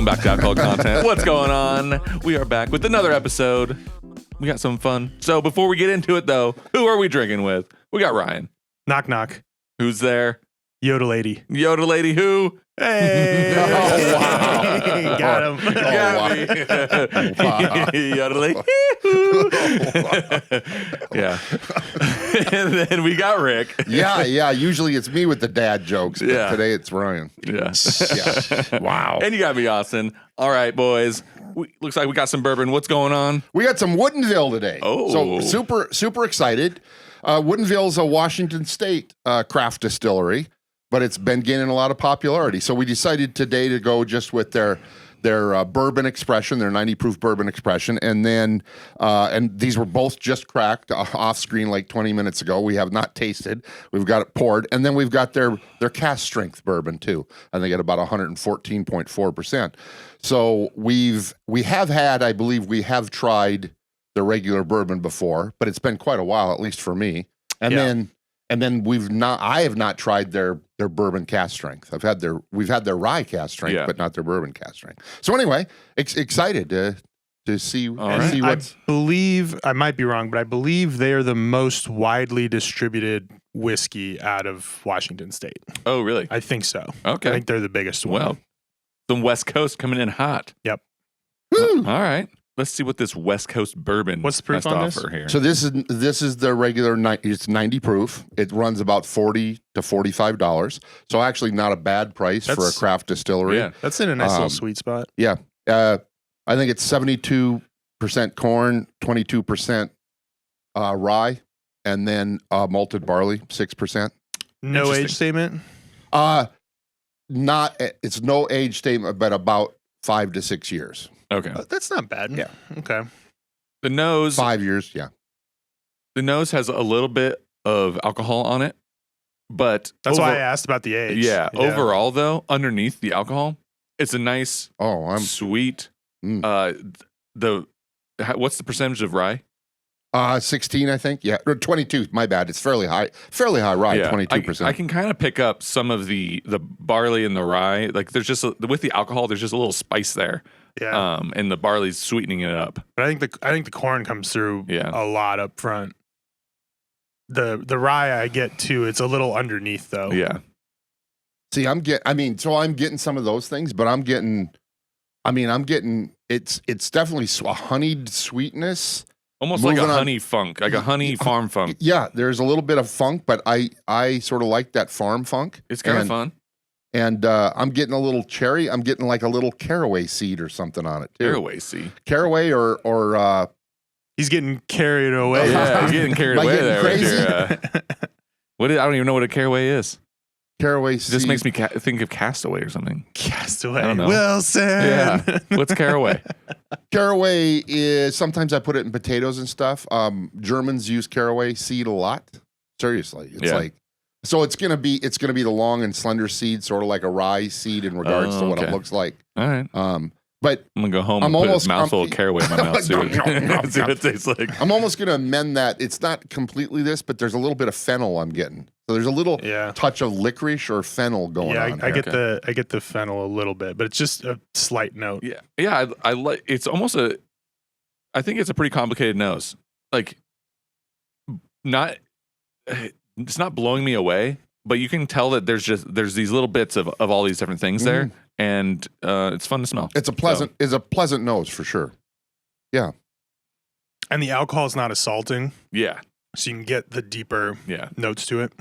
back to Alchohol Content. What's going on? We are back with another episode. We got some fun. So before we get into it, though, who are we drinking with? We got Ryan. Knock, knock. Who's there? Yoda lady. Yoda lady who? Hey! Oh, wow. Got him. Got me. Wow. Yoda lady. Yeah. And then we got Rick. Yeah. Usually it's me with the dad jokes, but Yeah. today it's Ryan. Yeah. Yeah. Wow. And you got me, Austin. All right, boys. Looks like we got some bourbon. What's going on? We got some Woodinville today. Oh. So super excited. Woodinville is a Washington State craft distillery, but it's been gaining a lot of popularity. So we decided today to go just with their bourbon expression, their 90 proof bourbon expression, and then and these were both just cracked off screen like 20 minutes ago. We have not tasted. We've got it poured, and then we've got their cask strength bourbon too. I think at about 114.4%. So we have had, I believe we have tried the regular bourbon before, but it's been quite a while, at least for me. And then I have not tried their bourbon cask strength. We've had their rye cask strength, but not their bourbon cask strength. So anyway, excited to see right. see what's. I believe, I might be wrong, but I believe they are the most widely distributed whiskey out of Washington State. Oh, really? I think so. Okay. I think they're the biggest one. Well, the West Coast coming in hot. Yep. Woo! All right. Let's see what this West Coast bourbon What's the proof has to on this? offer here. So this is the regular. It's 90 proof. It runs about $40 to $45. So actually not a bad price for a That's- craft distillery. Yeah. That's in a nice little sweet spot. Yeah. I think it's 72% corn, 22% rye, and then malted barley, 6%. No Interesting. age statement. It's no age statement, but about 5 to 6 years. Okay. That's not bad. Yeah. Okay. The nose 5 years, yeah. the nose has a little bit of alcohol on it, but That's why I asked about the age. Yeah. Overall, though, underneath the alcohol, it's a nice, sweet. What's the percentage of rye? 16, I think. Yeah, or 22. My bad. It's fairly high rye. 22%. I can kind of pick up some of the barley and the rye. Like there's just with the alcohol, there's just a little spice there. Yeah. And the barley's sweetening it up. But I think the corn comes through Yeah. a lot up front. The rye I get too. It's a little underneath though. Yeah. See, I'm getting some of those things, but I'm getting it's definitely a honeyed sweetness. Almost like a Moving on- honey funk, like a honey farm funk. Yeah, there's a little bit of funk, but I sort of like that farm funk. It's kind of fun. And I'm getting a little cherry. I'm getting like a little caraway seed or something on it too. Caraway, see. Caraway or He's getting carried away. Yeah, you're getting carried Am I away getting there. With crazy? your, I don't even know what a caraway is. caraway It seed. just makes me think of Castaway or something. Castaway. I don't know. Wilson. Yeah. What's caraway? Caraway is sometimes I put it in potatoes and stuff. Germans use caraway seed a lot. Seriously, it's like so it's gonna be the long and slender seed, sort of like a rye seed in regards to what it looks like. All right. But I'm gonna go home I'm and put almost- a mouthful I'm- of caraway in my mouth. See what it tastes like. I'm almost gonna amend that. It's not completely this, but there's a little bit of fennel I'm getting. So there's a little touch of licorice or fennel going on. I get the fennel a little bit, but it's just a slight note. Yeah. I like. It's almost I think it's a pretty complicated nose. Like, it's not blowing me away, but you can tell that there's these little bits of all these different things there, and it's fun to smell. It's a pleasant nose for sure. Yeah. And the alcohol is not assaulting, Yeah. so you can get the deeper notes to it.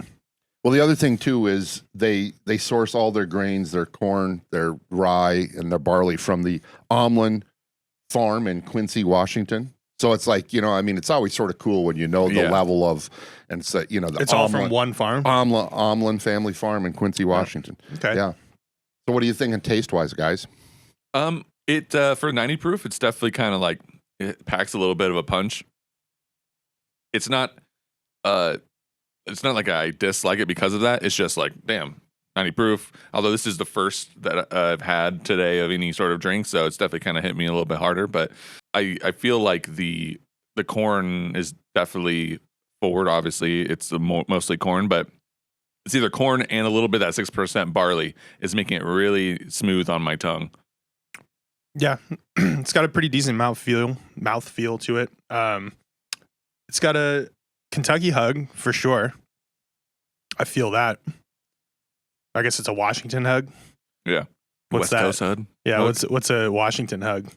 Well, the other thing too is they source all their grains, their corn, their rye, and their barley from the Omlin farm in Quincy, Washington. So it's like, it's always sort of cool when you know the level of, and so the It's all from one farm. Omlin family farm in Quincy, Washington. Okay. Yeah. So what are you thinking taste wise, guys? It for 90 proof, it's definitely kind of like it packs a little bit of a punch. It's not like I dislike it because of that. It's just like, damn, 90 proof. Although this is the first that I've had today of any sort of drink, so it's definitely kind of hit me a little bit harder. But I feel like the corn is definitely forward. Obviously, it's mostly corn, but it's either corn and a little bit of that 6% barley is making it really smooth on my tongue. Yeah, it's got a pretty decent mouthfeel to it. It's got a Kentucky hug for sure. I feel that. I guess it's a Washington hug. Yeah. What's West that? Coast hug. Yeah, what's a Washington hug?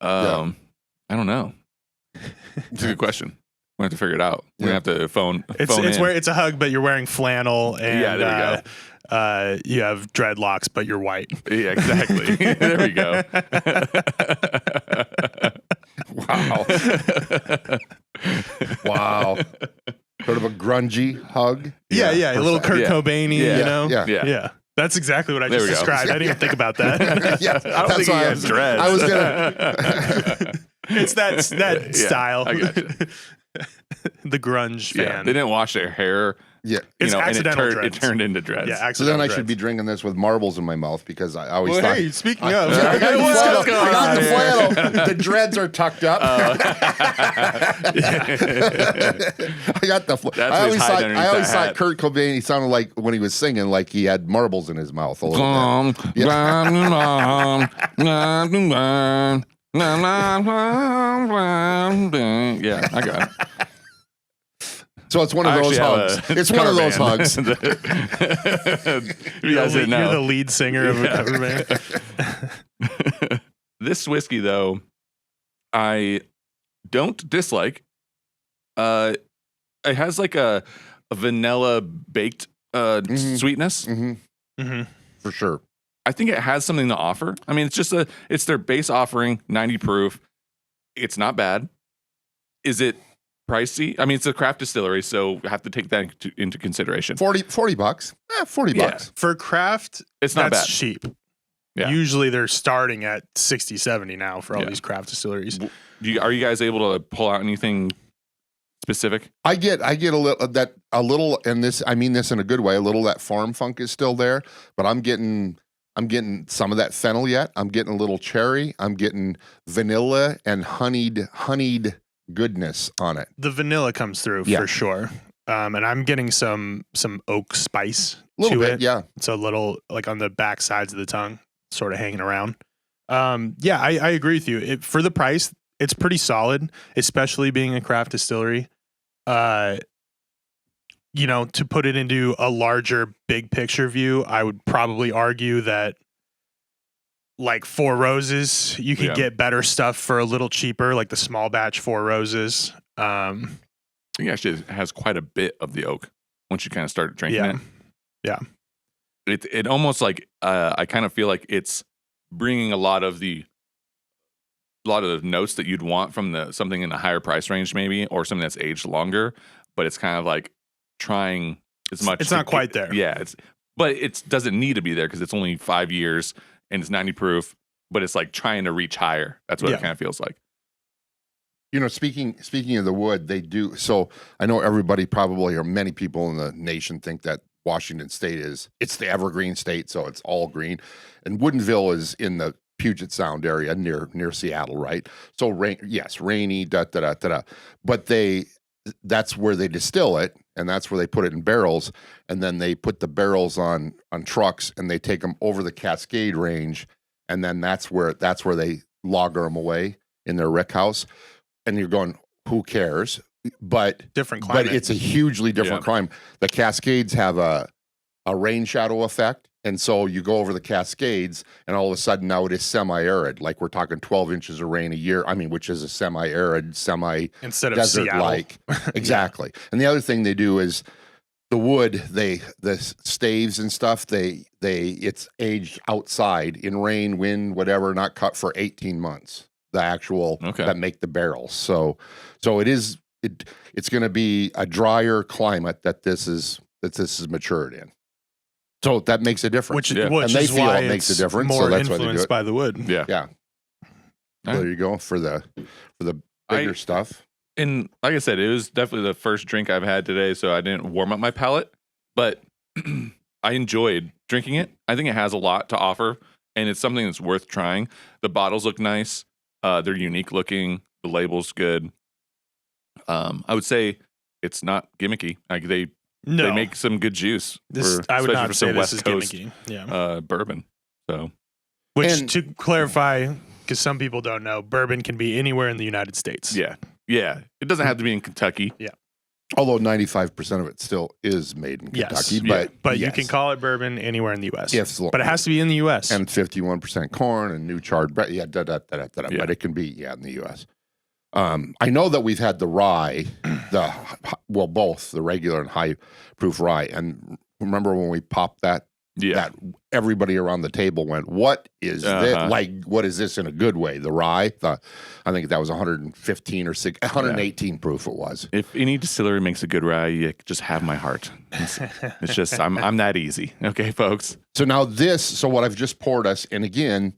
I don't know. It's a good question. We have to figure it out. We have to phone. It's in. where it's a hug, but you're wearing flannel, and Yeah, there we you have dreadlocks, but you're white. Yeah, exactly. There we go. Wow. Wow. Sort of a grungy hug. Yeah, a little Kurt Cobain-y, Yeah. you know? Yeah. That's exactly what I There just we go. described. I didn't even think about that. Yeah, I don't think he has dreads. I was gonna. It's that style. I gotcha. The grunge Yeah, fan. they didn't wash their hair. Yeah. It's and accidental it dreads. turned into dreads. Yeah, So accidental then I dreads. should be drinking this with marbles in my mouth because I always Well, thought. hey, speaking of, I got the What's flannel. going I got on the here? flannel. The dreads are tucked up. I got the. That's I always his thought. hide I always underneath that thought hat. Kurt Cobain. He sounded like when he was singing, like he had marbles in his mouth a little bit. Yeah, I got it. So it's one of those hugs. It's one of those hugs. You guys didn't know. You're the lead singer of a cover band. This whiskey, though, I don't dislike. It has like a vanilla baked sweetness. Mm-hmm. For sure. I think it has something to offer. I mean, it's their base offering, 90 proof. It's not bad. Is it pricey? I mean, it's a craft distillery, so you have to take that into consideration. 40 bucks. 40 bucks. For craft, It's not that's bad. cheap. Yeah. Usually they're starting at 60, 70 now for all Yeah. these craft distilleries. Are you guys able to pull out anything specific? I get a little, and this, I mean this in a good way. A little of that farm funk is still there, but I'm getting some of that fennel yet. I'm getting a little cherry. I'm getting vanilla and honeyed goodness on it. The vanilla comes through for sure. And I'm getting some oak spice A little to bit, it. yeah. It's a little like on the back sides of the tongue, sort of hanging around. I agree with you. For the price, it's pretty solid, especially being a craft distillery. To put it into a larger big picture view, I would probably argue that like Four Roses, you can get better stuff for a little cheaper, like the small batch Four Roses. I think actually it has quite a bit of the oak once you kind of start drinking it. Yeah. It almost like I kind of feel like it's bringing a lot of the notes that you'd want from something in the higher price range, maybe, or something that's aged longer. But it's kind of like trying as much. It's not quite there. Yeah, but it doesn't need to be there because it's only 5 years and it's 90 proof. But it's like trying to reach higher. That's what it kind of feels like. Speaking of the wood, they do. So I know everybody probably, or many people in the nation, think that Washington State it's the evergreen state, so it's all green. And Woodinville is in the Puget Sound area near Seattle, right? So rainy, but that's where they distill it, and that's where they put it in barrels, and then they put the barrels on trucks, and they take them over the Cascade Range, and then that's where they lager them away in their rick house. And you're going, who cares? But different climate. But it's a hugely different climate. The Cascades have a rain shadow effect. And so you go over the Cascades, and all of a sudden now it is semi-arid. Like we're talking 12 inches of rain a year. I mean, which is a semi-arid, instead of desert-like. Exactly. And the other thing they do is the wood, the staves and stuff, it's aged outside in rain, wind, whatever, not cut for 18 months. The actual that make the barrels. So it's going to be a drier climate that this is matured in. So that makes a difference. Which and they is feel why it makes a it's difference. More So that's why they do influenced it. by the wood. Yeah. Yeah. So there you go for the bigger stuff. And like I said, it was definitely the first drink I've had today, so I didn't warm up my palate, but I enjoyed drinking it. I think it has a lot to offer, and it's something that's worth trying. The bottles look nice. They're unique looking. The label's good. I would say it's not gimmicky. Like they make some good juice. I would especially not for say some this West is Coast gimmicky. Yeah. bourbon. So, Which, to clarify, because some people don't know, bourbon can be anywhere in the United States. Yeah. It doesn't have to be in Kentucky. Although 95% of it still is made in Kentucky, but you can call it bourbon anywhere in the U.S. Yes, but it has to be in the U.S. and 51% corn and new charred bread. Yeah, but it can be in the U.S. I know that we've had the rye, both the regular and high proof rye. And remember when we popped that? Yeah. That everybody around the table went, "What is this? Like, what is this in a good way?" The rye, I think that was 115 or 118 proof. It was. If any distillery makes a good rye, you just have my heart. It's just I'm that easy. Okay, folks. So now so what I've just poured us, and again,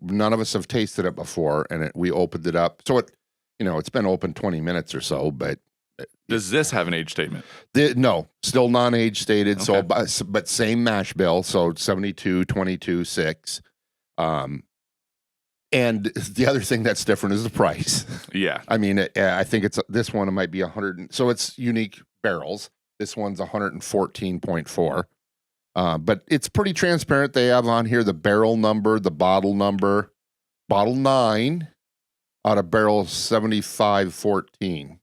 none of us have tasted it before, and we opened it up. So it's been open 20 minutes or so, but. Does this have an age statement? No, still non-age stated. Okay. So, but same mash bill. So 72, 22, 6. And the other thing that's different is the price. Yeah. I mean, I think this one, it might be 100. So it's unique barrels. This one's 114.4. But it's pretty transparent. They have on here the barrel number, the bottle number, bottle 9 out of barrel 7514.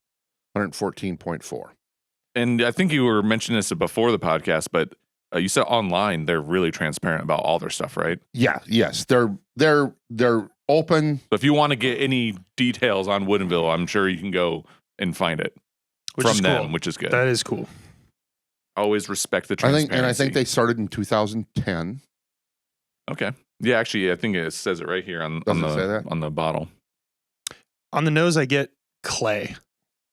114.4. And I think you were mentioning this before the podcast, but you said online they're really transparent about all their stuff, right? Yeah. Yes. They're open. So if you want to get any details on Woodinville, I'm sure you can go and find it from them, which is good. That is cool. Always respect the transparency. I think they started in 2010. Okay. Yeah, actually, I think it says it right here on the bottle. On the nose, I get clay.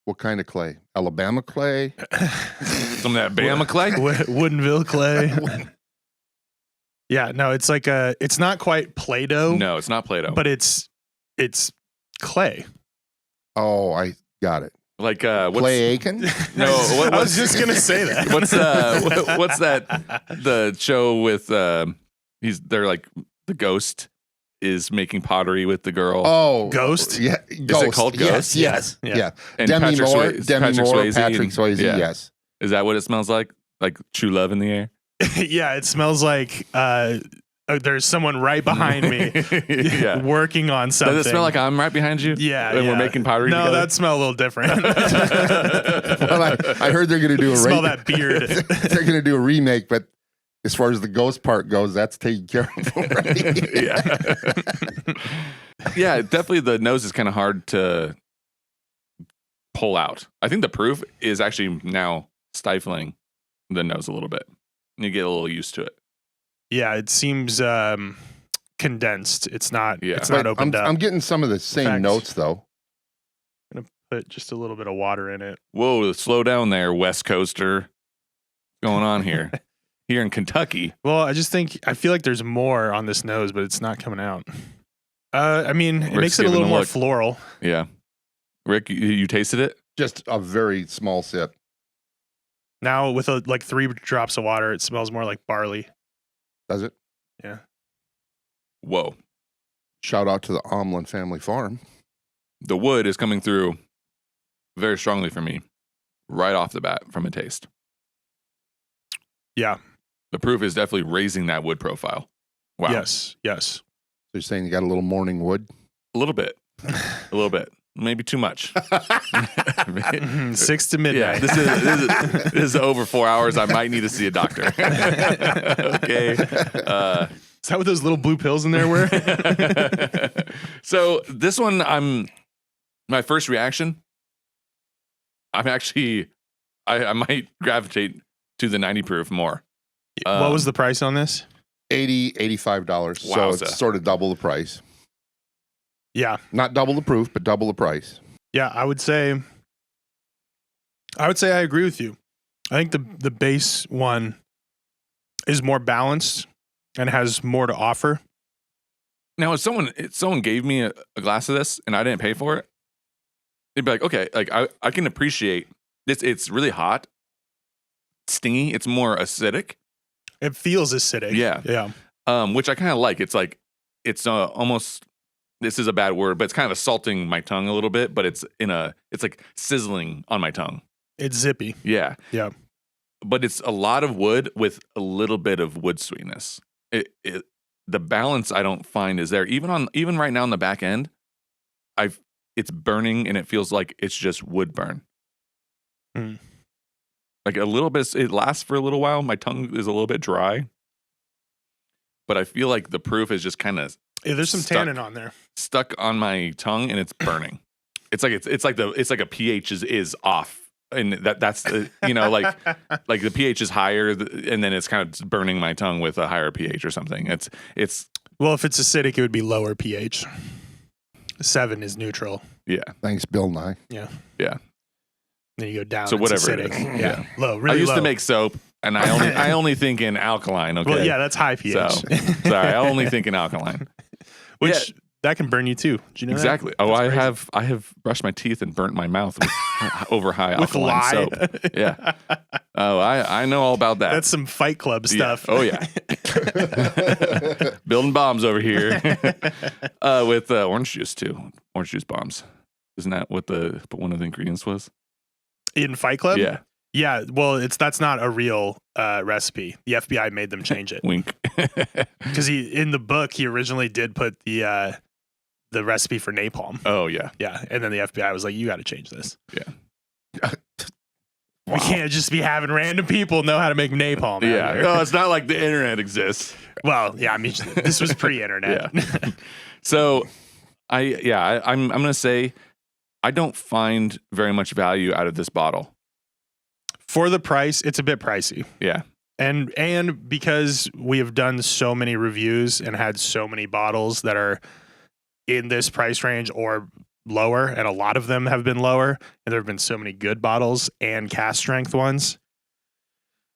What kind of clay? Alabama clay? Some of that Bama clay? Woodinville clay. Yeah, no, it's like it's not quite Play-Doh. No, it's not Play-Doh. But it's clay. Oh, I got it. Like Clay Aiken? No, I was just gonna say that. What's that? The show with they're like the ghost is making pottery with the girl. Oh, Ghost? Yeah, Ghost. Is it called Ghost? Yes. Yeah. And Demi Patrick Moore, Swayze Patrick Swayze, yeah. yes. Is that what it smells like? Like true love in the air? Yeah, it smells like there's someone right behind me working on something. Does it smell like I'm right behind you? Yeah. And we're making pottery together? No, that smell a little different. Well, I heard they're going to do smell that beard. They're going to do a remake, but as far as the ghost part goes, that's taken care of already. Yeah, definitely the nose is kind of hard to pull out. I think the proof is actually now stifling the nose a little bit. You get a little used to it. Yeah, it seems condensed. It's not But opened up. I'm getting some of the same notes, though. I'm going to put just a little bit of water in it. Whoa, slow down there, West Coaster. What's going on here? Here in Kentucky. Well, I feel like there's more on this nose, but it's not coming out. I mean, it makes it a little more floral. Yeah. Rick, you tasted it? Just a very small sip. Now with like 3 drops of water, it smells more like barley. Does it? Yeah. Whoa. Shout out to the Omlin family farm. The wood is coming through very strongly for me right off the bat from a taste. Yeah. The proof is definitely raising that wood profile. Wow. Yes. So you're saying you got a little morning wood? A little bit. Maybe too much. 6 to midnight. Yeah, this is over 4 hours. I might need to see a doctor. Okay. Is that what those little blue pills in there were? So this one, my first reaction, I might gravitate to the 90 proof more. What was the price on this? $85. Wow, so it's sort of double the price. Yeah. Not double the proof, but double the price. Yeah, I would say I agree with you. I think the base one is more balanced and has more to offer. Now, if someone gave me a glass of this and I didn't pay for it, they'd be like, okay, like I can appreciate this. It's really hot, stingy. It's more acidic. It feels acidic. Yeah. Which I kind of like. It's like, it's almost, this is a bad word, but it's kind of assaulting my tongue a little bit, but it's like sizzling on my tongue. It's zippy. Yeah. Yeah. But it's a lot of wood with a little bit of wood sweetness. the balance I don't find is there. Even right now on the back end, it's burning and it feels like it's just wood burn. Mm. Like a little bit, it lasts for a little while. My tongue is a little bit dry, but I feel like the proof is just kind of there's some tannin on there, stuck on my tongue, and it's burning. It's like a pH is off, and that's the, like the pH is higher, and then it's kind of burning my tongue with a higher pH or something. It's well, if it's acidic, it would be lower pH. 7 is neutral. Yeah. Thanks, Bill Nye. Yeah. Yeah. Then you go down. So whatever it acidic. is. Yeah. Low. Really I used low. to make soap, and I only think in alkaline. Okay. Well, yeah, that's high pH. So, sorry, I only think in alkaline. Which that can burn you too. Do you know exactly. that? Oh, I have brushed my teeth and burnt my mouth with over high with alkaline lye. soap. Yeah. Oh, I know all about that. That's some Fight Club stuff. Yeah. Oh yeah. Building bombs over here with orange juice too. Orange juice bombs. Isn't that what one of the ingredients was? In Fight Club? Yeah. Yeah. Well, that's not a real recipe. The FBI made them change it. Wink. Because in the book he originally did put the recipe for napalm. Oh yeah. Yeah. And then the FBI was like, you got to change this. Yeah. We can't just be having random people know how to make napalm. Yeah. No, it's not like the internet exists. Well, yeah, I mean, this was pre-internet. Yeah. So I'm gonna say I don't find very much value out of this bottle. For the price, it's a bit pricey. Yeah. And because we have done so many reviews and had so many bottles that are in this price range or lower, and a lot of them have been lower, and there have been so many good bottles and cast strength ones.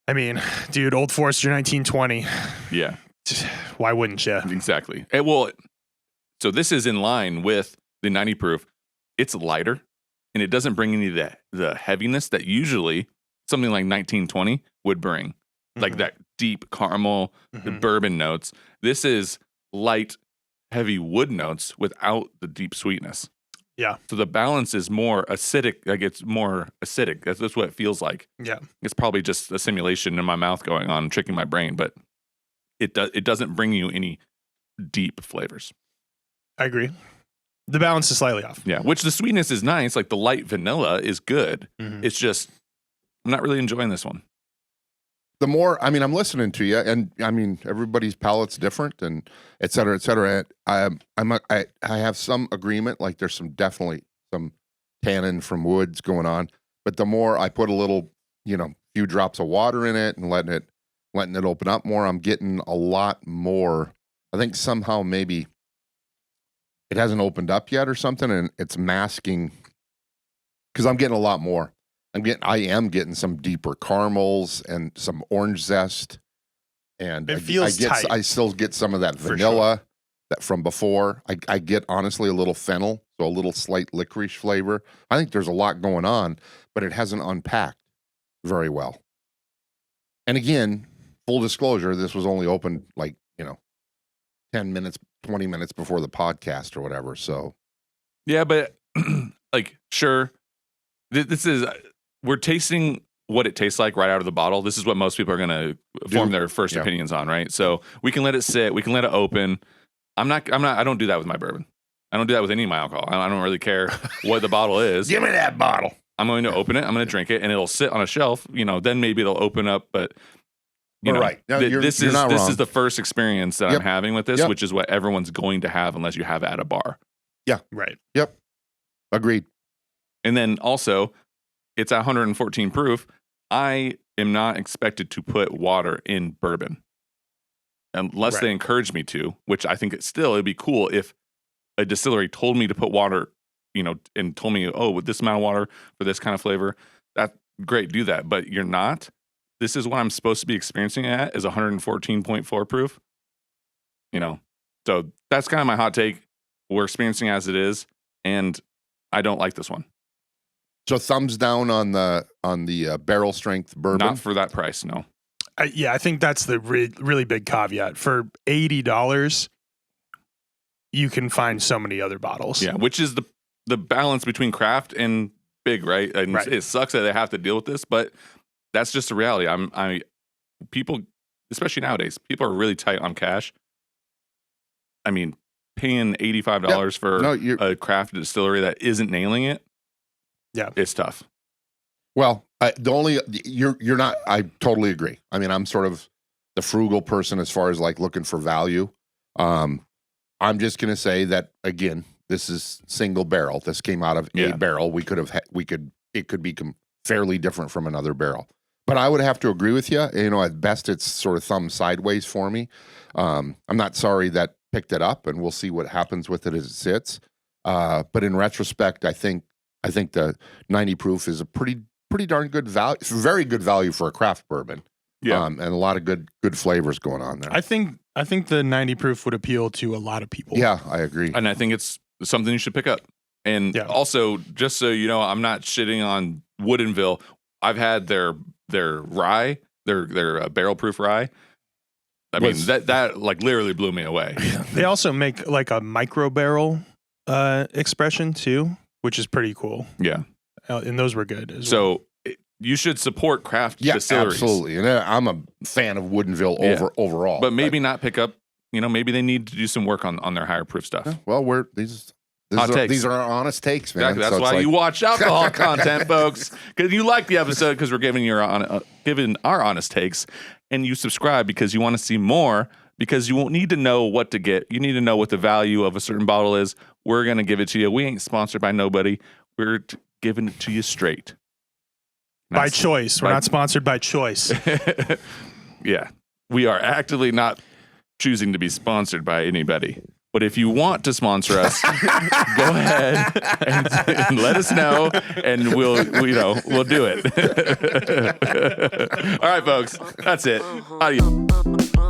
I mean, dude, Old Forester 1920. Yeah. Why wouldn't you? Exactly. So this is in line with the 90 proof. It's lighter, and it doesn't bring any of the heaviness that usually something like 1920 would bring, like that deep caramel, the bourbon notes. This is light, heavy wood notes without the deep sweetness. Yeah. So the balance is more acidic. Like it's more acidic. That's what it feels like. Yeah. It's probably just a simulation in my mouth going on, tricking my brain, but it doesn't bring you any deep flavors. I agree. The balance is slightly off. Yeah, which the sweetness is nice. Like the light vanilla is good. It's just I'm not really enjoying this one. The more, I mean, I'm listening to you, and I mean, everybody's palate's different, and et cetera, et cetera. I have some agreement. Like there's definitely some tannin from woods going on, but the more I put a little, few drops of water in it and letting it open up more, I'm getting a lot more. I think somehow maybe it hasn't opened up yet or something, and it's masking because I'm getting a lot more. I am getting some deeper caramels and some orange zest, and it feels tight. I still get some of that vanilla that from before. I get honestly a little fennel, so a little slight licorice flavor. I think there's a lot going on, but it hasn't unpacked very well. And again, full disclosure, this was only opened 10 minutes, 20 minutes before the podcast or whatever. So yeah, but sure, we're tasting what it tastes like right out of the bottle. This is what most people are going to form their first opinions on, right? So we can let it sit, we can let it open. I don't do that with my bourbon. I don't do that with any of my alcohol. I don't really care what the bottle is. Give me that bottle. I'm going to open it. I'm going to drink it, and it'll sit on a shelf. Then maybe it'll open up. But right. No, this is the first experience that I'm having with this, Yep. which is what everyone's going to have unless you have it at a bar. Yeah. Right. Yep. Agreed. And then also, it's at 114 proof. I am not expected to put water in bourbon unless they encourage me to, which I think it'd be cool if a distillery told me to put water, and told me, oh, with this amount of water for this kind of flavor, that's great, do that. But you're not. This is what I'm supposed to be experiencing is 114.4 proof. So that's kind of my hot take. We're experiencing as it is, and I don't like this one. So thumbs down on the barrel strength bourbon. Not for that price, no. I think that's the really big caveat. For $80, you can find so many other bottles. Yeah, which is the balance between craft and big, right? And it sucks that they have to deal with this, but that's just the reality. People, especially nowadays, people are really tight on cash. I mean, paying $85 for a craft distillery that isn't nailing it, it's tough. Well, you're not. I totally agree. I mean, I'm sort of the frugal person as far as like looking for value. I'm just going to say that again. This is single barrel. This came out of a barrel. It could be fairly different from another barrel. But I would have to agree with you. You know, at best, it's sort of thumb sideways for me. I'm not sorry that picked it up, and we'll see what happens with it as it sits. But in retrospect, I think the 90 proof is a pretty darn good value, very good value for a craft bourbon. Yeah, and a lot of good flavors going on there. I think the 90 proof would appeal to a lot of people. Yeah, I agree. And I think it's something you should pick up. And also, just so you know, I'm not shitting on Woodinville. I've had their rye, their barrel proof rye. I mean, that like literally blew me away. They also make like a micro barrel expression too, which is pretty cool. Yeah. And those were good as well. You should support craft distilleries. Absolutely. And I'm a fan of Woodinville overall. But maybe not pick up, maybe they need to do some work on their higher proof stuff. Yeah, well, these are our honest takes, man. Exactly. That's why you watch Alchohol Content, folks. Because you like the episode because we're giving our honest takes. And you subscribe because you want to see more, because you won't need to know what to get. You need to know what the value of a certain bottle is. We're going to give it to you. We ain't sponsored by nobody. We're giving it to you straight. By choice. We're not sponsored by choice. Yeah. We are actively not choosing to be sponsored by anybody. But if you want to sponsor us, go ahead and let us know, and we'll do it. All right, folks. That's it. Adios.